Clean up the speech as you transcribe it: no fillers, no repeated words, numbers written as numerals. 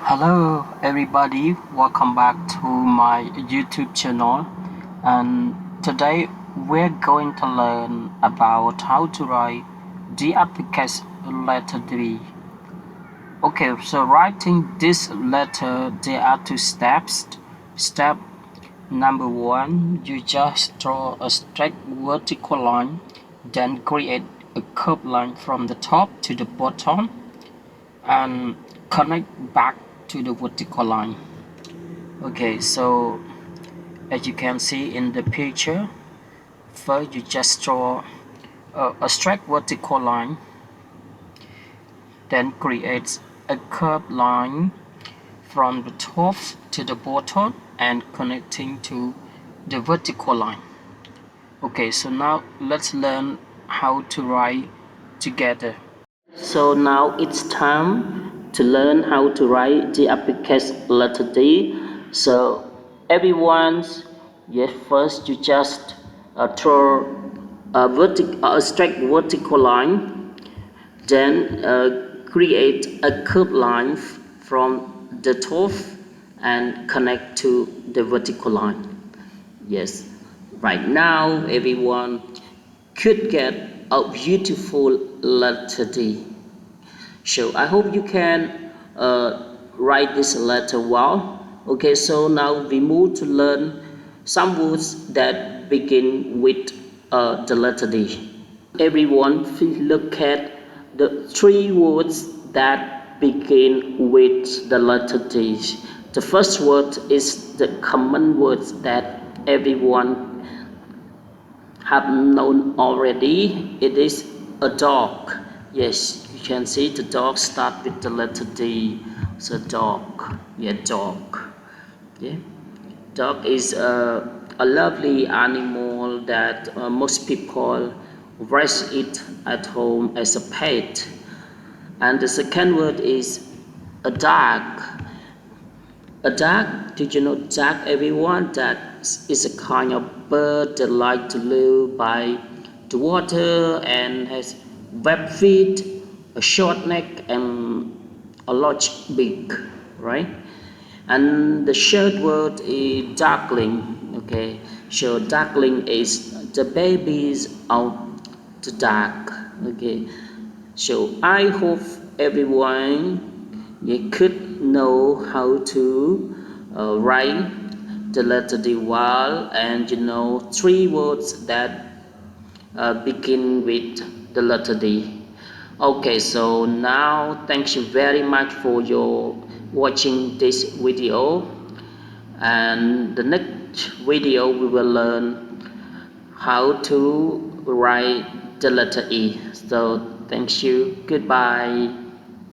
Hello everybody, welcome back to my YouTube channel, and today we're going to learn about how to write the uppercase letter D. Okay, so writing this letter there are two steps. Step number one, you just draw a straight vertical line, then create a curved line from the top to the bottom and connect back to the vertical line. Okay, so as you can see in the picture, first you just draw a straight vertical line, then create a curved line from the top to the bottom and connecting to the vertical line. Okay, so now let's learn how to write together. So now it's time to learn how to write the uppercase letter D. So everyone's, yes, first you just draw a straight vertical line, then create a curved line from the top and connect to the vertical line. Yes, right now everyone could get a beautiful letter D. So I hope you can write this letter well. Okay, so now we move to learn some words that begin with the letter D. Everyone, please look at the three words that begin with the letter D. The first word is the common words that everyone have known already. It is a dog. Yes, you can see the dog start with the letter D. So dog. Yeah, dog. Yeah, dog is a lovely animal that most people raise it at home as a pet. And the second word is a dog. A duck, did you know duck, everyone? Duck is a kind of bird that like to live by the water and has web feet, a short neck and a large beak, right? And the third word is duckling. Okay, so duckling is the babies of the duck. Okay, so I hope everyone you could know how to write the letter D well, and you know three words that begin with the letter D. Okay, so now thank you very much for your watching this video, and the next video we will learn how to write the letter E. So thank you, goodbye.